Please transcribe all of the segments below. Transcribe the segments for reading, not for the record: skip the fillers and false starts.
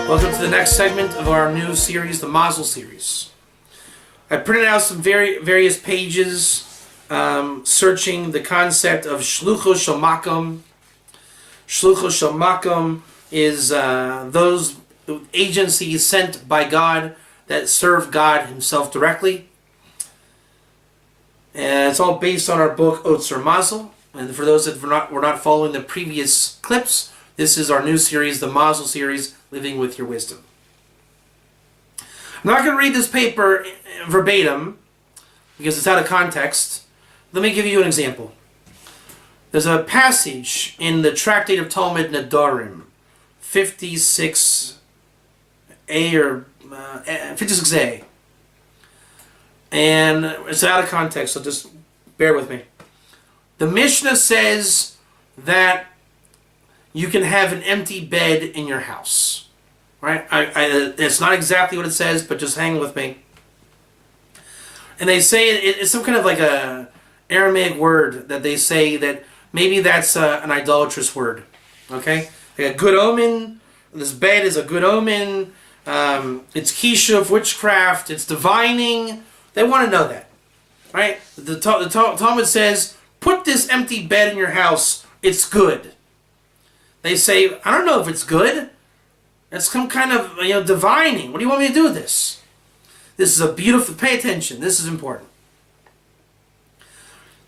Welcome to the next segment of our new series, the Mazal series. I printed out some various pages searching the concept of Shlucho Shel Makom. Shlucho Shel Makom is those agencies sent by God that serve God Himself directly. And it's all based on our book, Otzer Mazal. And for those that were not following the previous clips, this is our new series, the Mazal series, Living with Your Wisdom. I'm not going to read this paper verbatim because it's out of context. Let me give you an example. There's a passage in the Tractate of Talmud Nedarim, 56a or 56a. And it's out of context, so just bear with me. The Mishnah says that you can have an empty bed in your house. Right? It's not exactly what it says, but just hang with me. And they say it's some kind of like a Aramaic word that they say that maybe that's an idolatrous word. Okay? Like a good omen. This bed is a good omen. It's kishuv, witchcraft. It's divining. They want to know that. Right? The Talmud says, put this empty bed in your house. It's good. They say, I don't know if it's good. It's some kind of divining. What do you want me to do with this? This is a beautiful. Pay attention. This is important.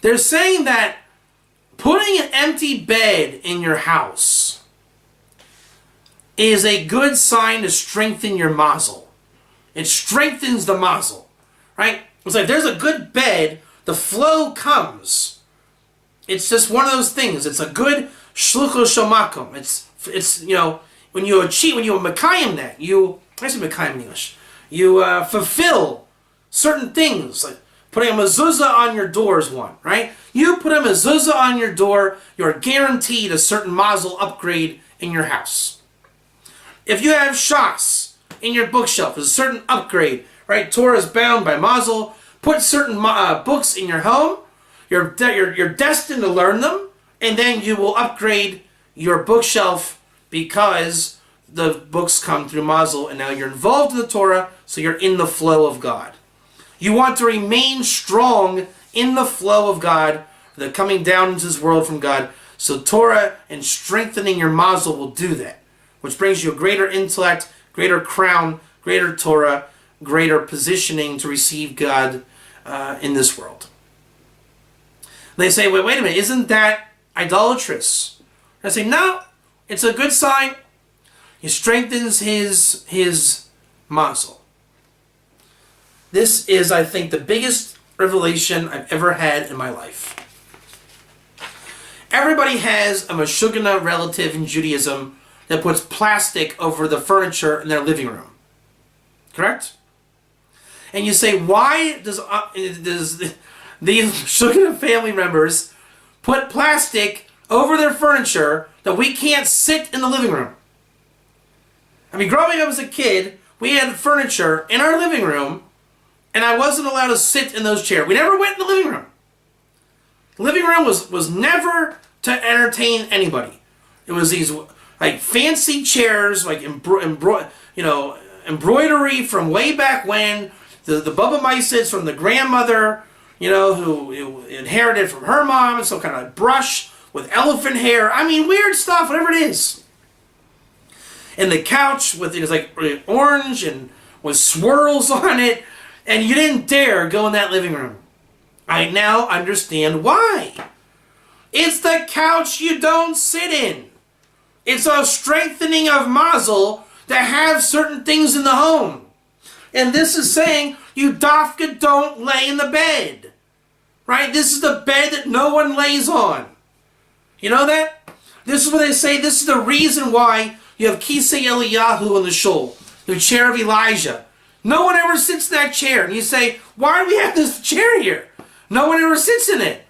They're saying that putting an empty bed in your house is a good sign to strengthen your mazal. It strengthens the mazal, right? It's like there's a good bed, the flow comes. It's just one of those things. It's a good shlucho shel makom. It's when you mekayim that, I say mekayim in English, you fulfill certain things, like putting a mezuzah on your door is one, right? You put a mezuzah on your door, you're guaranteed a certain mazel upgrade in your house. If you have shas in your bookshelf, there's a certain upgrade, right? Torah is bound by mazel. Put certain books in your home, you're destined to learn them, and then you will upgrade your bookshelf because the books come through Mazal, and now you're involved in the Torah, so you're in the flow of God. You want to remain strong in the flow of God, the coming down into this world from God. So Torah and strengthening your Mazal will do that, which brings you a greater intellect, greater crown, greater Torah, greater positioning to receive God in this world. They say, wait a minute, isn't that idolatrous? I say, no. It's a good sign. He strengthens his mazal. This is, I think, the biggest revelation I've ever had in my life. Everybody has a meshugana relative in Judaism that puts plastic over the furniture in their living room. Correct? And you say, why does these meshugana family members put plastic over their furniture that we can't sit in the living room? I mean, growing up as a kid, we had furniture in our living room, and I wasn't allowed to sit in those chairs. We never went in the living room. The living room was never to entertain anybody. It was these like fancy chairs, like embroidery from way back when. The Baba Mises from the grandmother, who inherited from her mom, some kind of brush with elephant hair. I mean, weird stuff, whatever it is. And the couch it was like orange and with swirls on it, and you didn't dare go in that living room. I now understand why. It's the couch you don't sit in. It's a strengthening of mazel to have certain things in the home. And this is saying you dafka don't lay in the bed. Right? This is the bed that no one lays on. You know that? This is what they say. This is the reason why you have Kisei Eliyahu on the shul, the chair of Elijah. No one ever sits in that chair. And you say, why do we have this chair here? No one ever sits in it.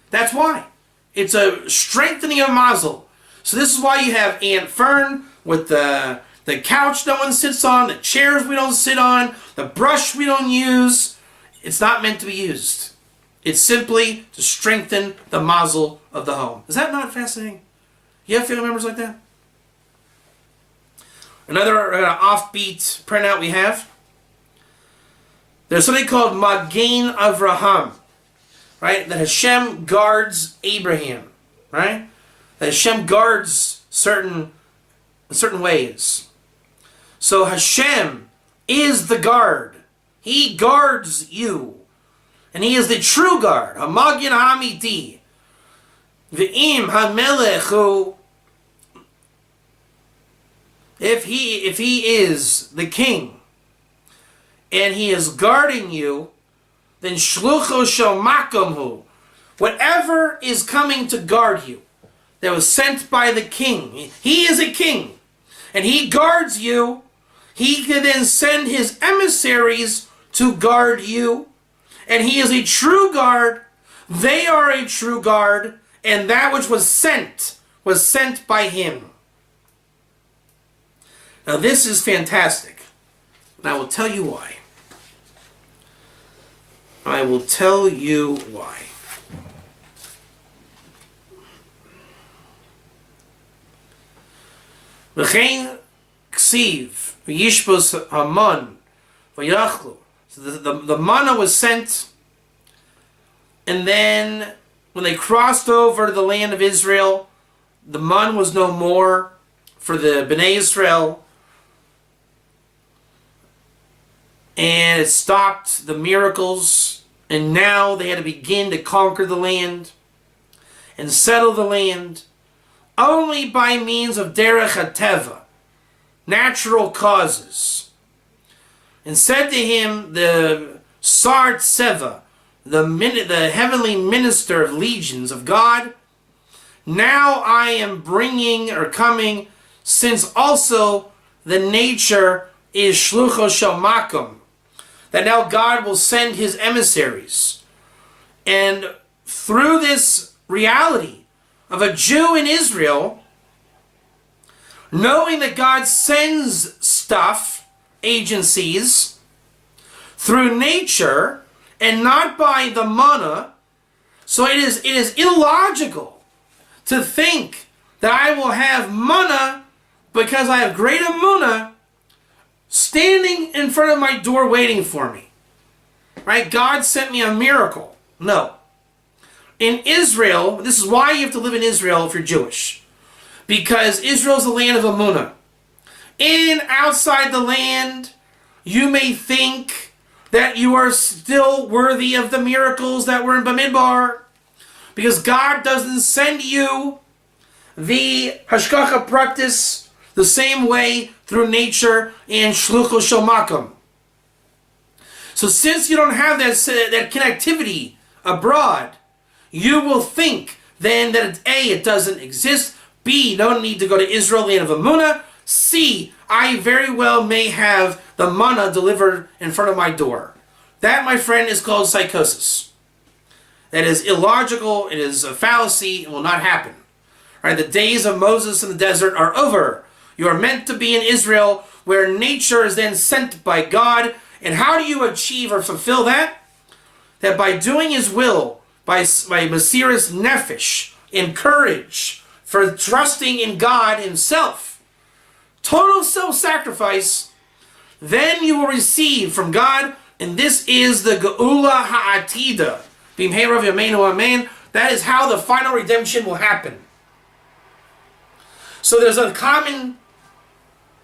That's why. It's a strengthening of mazel. So this is why you have Aunt Fern with the couch no one sits on, the chairs we don't sit on, the brush we don't use. It's not meant to be used. It's simply to strengthen the mazel of the home. Is that not fascinating? You have family members like that? Another offbeat printout we have. There's something called Magen Avraham, right? That Hashem guards Abraham, right? That Hashem guards certain ways. So Hashem is the guard. He guards you. And he is the true guard. Hamagin Hamiti. V'im HaMelech who, if he is the king, and he is guarding you, then shlucho shel makamhu, whatever is coming to guard you, that was sent by the king. He is a king, and he guards you. He can then send his emissaries to guard you, and he is a true guard. They are a true guard, and that which was sent by him. Now this is fantastic, and I will tell you why. I will tell you why. V'chein ksiv v'yishbos haman v'yachlu. So the manna was sent, and then when they crossed over to the land of Israel, the man was no more for the Bnei Israel, and it stopped the miracles, and now they had to begin to conquer the land and settle the land only by means of derech hateva, natural causes. And said to him the Sar Tseva, the heavenly minister of legions of God, now I am coming, since also the nature is shlucho shel makom, that now God will send his emissaries. And through this reality of a Jew in Israel, knowing that God sends stuff, agencies, through nature, and not by the manna, so it is illogical to think that I will have manna because I have great emunah standing in front of my door waiting for me. Right? God sent me a miracle. No. In Israel, this is why you have to live in Israel if you're Jewish. Because Israel is the land of emunah. Outside the land, you may think that you are still worthy of the miracles that were in Bamidbar, because God doesn't send you the hashgacha practice the same way through nature and shlucho shel makom. So since you don't have that connectivity abroad, you will think then that A, it doesn't exist, B, no need to go to Israel, land of emunah, C, I very well may have the manna delivered in front of my door. That, my friend, is called psychosis. That is illogical, it is a fallacy, it will not happen. Right? The days of Moses in the desert are over. You are meant to be in Israel, where nature is then sent by God. And how do you achieve or fulfill that? That by doing his will, by Mesiras Nefesh, in courage, for trusting in God himself, total self-sacrifice, then you will receive from God, and this is the Geula Ha'atida. B'mheirav Yameinu Amen. That is how the final redemption will happen. So there's a common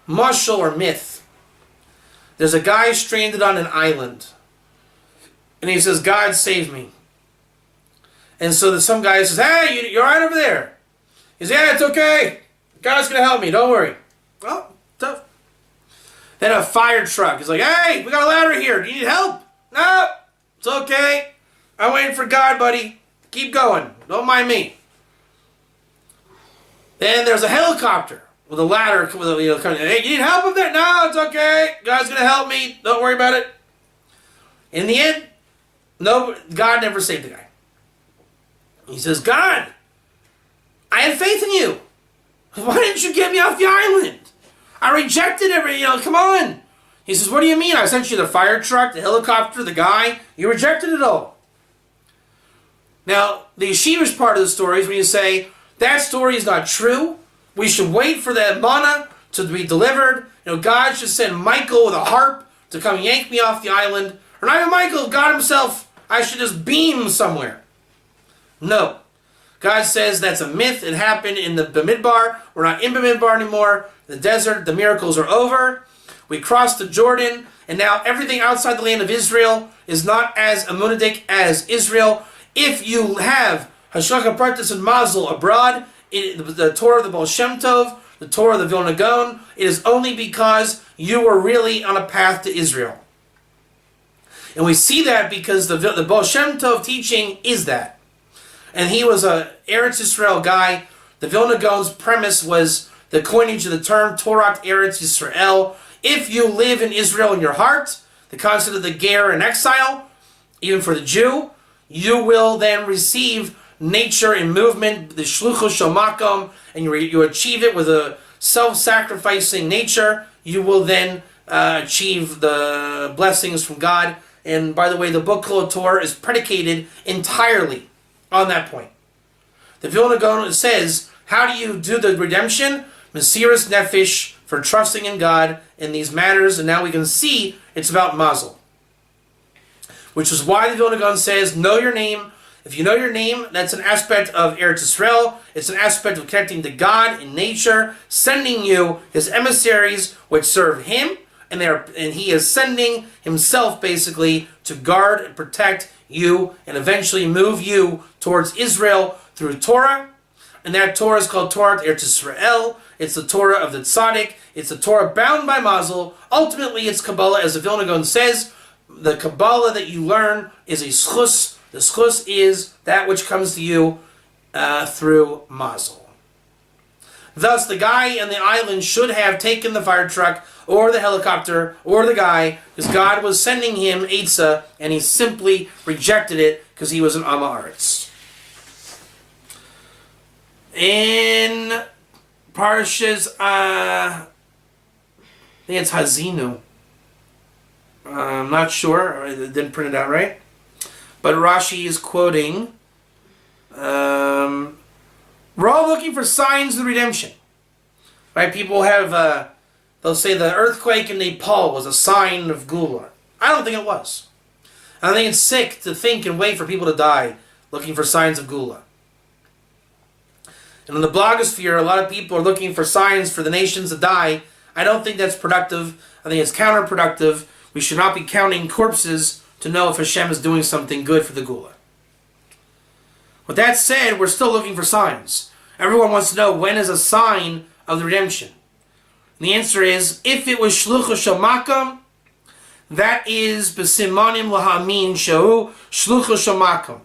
mashal or myth. There's a guy stranded on an island, and he says, God save me. And so some guy says, hey, you're right over there. He says, yeah, it's okay. God's going to help me, don't worry. Well, tough. Then a fire truck is like, hey, we got a ladder here. Do you need help? No, it's okay. I'm waiting for God, buddy. Keep going. Don't mind me. Then there's a helicopter with a ladder. Coming. Hey, you need help up there? No, it's okay. God's going to help me. Don't worry about it. In the end, no, God never saved the guy. He says, God, I have faith in you. Why didn't you get me off the island? I rejected come on. He says, what do you mean? I sent you the fire truck, the helicopter, the guy. You rejected it all. Now, the yeshivish part of the story is when you say, that story is not true. We should wait for that manna to be delivered. God should send Michael with a harp to come yank me off the island. Or not even Michael, God himself. I should just beam somewhere. No. God says that's a myth. It happened in the Bamidbar. We're not in Bamidbar anymore. The desert, the miracles are over. We crossed the Jordan, and now everything outside the land of Israel is not as Amunidic as Israel. If you have Hashgacha Pratis and Mazal abroad, the Torah of the Baal Shem Tov, the Torah of the Vilna Gaon, it is only because you were really on a path to Israel. And we see that because the Baal Shem Tov teaching is that. And he was a Eretz Yisrael guy. The Vilna Gaon's premise was the coinage of the term Torah Eretz Yisrael. If you live in Israel in your heart, the concept of the ger in exile, even for the Jew, you will then receive nature and movement, the shluchus shamakom, and you achieve it with a self-sacrificing nature. You will then achieve the blessings from God. And by the way, the book called Torah is predicated entirely on that point. The Vilna Gaon says, how do you do the redemption? Mesiras nefesh, for trusting in God in these matters. And now we can see it's about Mazal. Which is why the Vilna Gaon says, know your name. If you know your name, that's an aspect of Eretz Yisrael. It's an aspect of connecting to God in nature, sending you his emissaries which serve him. And he is sending himself basically to guard and protect you and eventually move you towards Israel through Torah. And that Torah is called Torah Eretz Yisrael. It's the Torah of the Tzaddik. It's the Torah bound by Mazal. Ultimately, it's Kabbalah, as the Vilna Gaon says. The Kabbalah that you learn is a schus. The schus is that which comes to you through Mazal. Thus, the guy on the island should have taken the fire truck or the helicopter or the guy, because God was sending him Eitzah, and he simply rejected it because he was an Amma Aretz. In Parshas, I think it's Hazinu. I'm not sure. I didn't print it out right. But Rashi is quoting, we're all looking for signs of the redemption. Right? People have, they'll say the earthquake in Nepal was a sign of Gula. I don't think it was. I think it's sick to think and wait for people to die looking for signs of Gula. And in the blogosphere, a lot of people are looking for signs for the nations to die. I don't think that's productive. I think it's counterproductive. We should not be counting corpses to know if Hashem is doing something good for the Gula. With that said, we're still looking for signs. Everyone wants to know, when is a sign of the redemption? And the answer is, if it was Shluchus Shamakam, that is B'simanim Lahamin Shahu Shluchus Shamakam.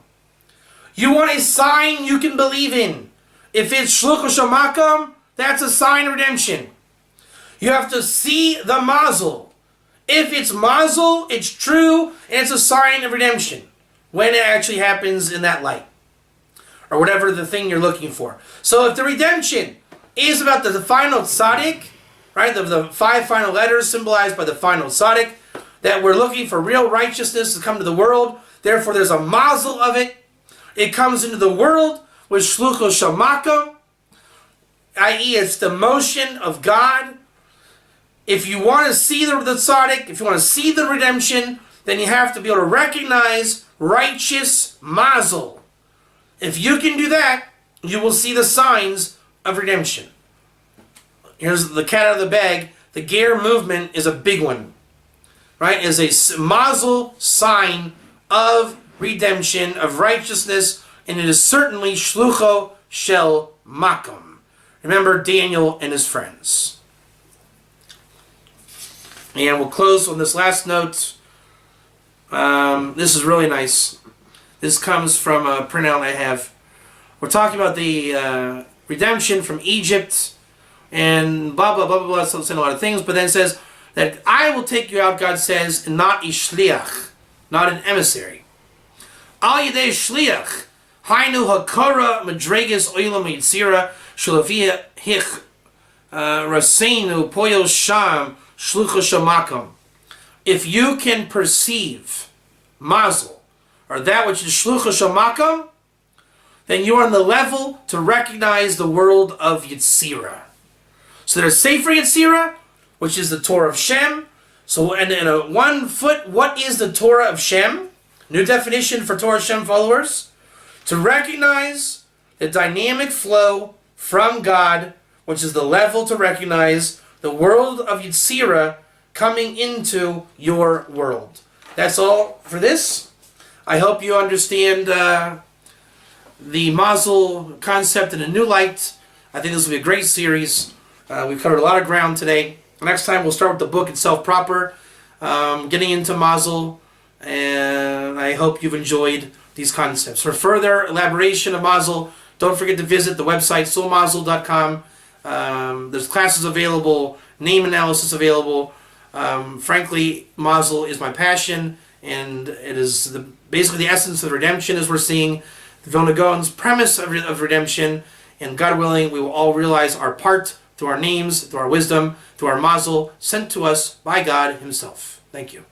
You want a sign you can believe in. If it's Shluchus Shamakam, that's a sign of redemption. You have to see the Mazal. If it's Mazal, it's true, and it's a sign of redemption. When it actually happens in that light. Or whatever the thing you're looking for. So if the redemption is about the final tzaddik, right, the 5 final letters symbolized by the final tzaddik, that we're looking for real righteousness to come to the world, therefore there's a mazel of it. It comes into the world with shluchos shamakam, i.e. it's the motion of God. If you want to see the tzaddik, if you want to see the redemption, then you have to be able to recognize righteous mazel. If you can do that, you will see the signs of redemption. Here's the cat out of the bag. The ger movement is a big one. Right? Is a mazel sign of redemption, of righteousness, and it is certainly shlucho shel makom. Remember Daniel and his friends. And we'll close on this last note. This is really nice. This comes from a printout I have. We're talking about the redemption from Egypt and blah, blah, blah, blah, blah. So it's saying a lot of things. But then it says that I will take you out, God says, and not a shliach, not an emissary. Al yedei shliach, hainu hakara madregas oilam yitzira, shalafia hich raseinu poyo sham shlucha shamakam. If you can perceive mazel, or that which is shlucha shamakam, then you are on the level to recognize the world of Yitzira. So there's Sefer Yetzirah, which is the Torah of Shem. So in a 1 foot, what is the Torah of Shem? New definition for Torah Shem followers. To recognize the dynamic flow from God, which is the level to recognize the world of Yetzirah coming into your world. That's all for this. I hope you understand the Mazal concept in a new light. I think this will be a great series. We've covered a lot of ground today. Next time we'll start with the book itself proper, getting into Mazal, and I hope you've enjoyed these concepts. For further elaboration of Mazal, don't forget to visit the website soulmazal.com. There's classes available, name analysis available. Frankly, Mazal is my passion, and it is basically the essence of redemption as we're seeing. The Vilna Gaon's premise of redemption, and God willing, we will all realize our part through our names, through our wisdom, through our Mazal, sent to us by God Himself. Thank you.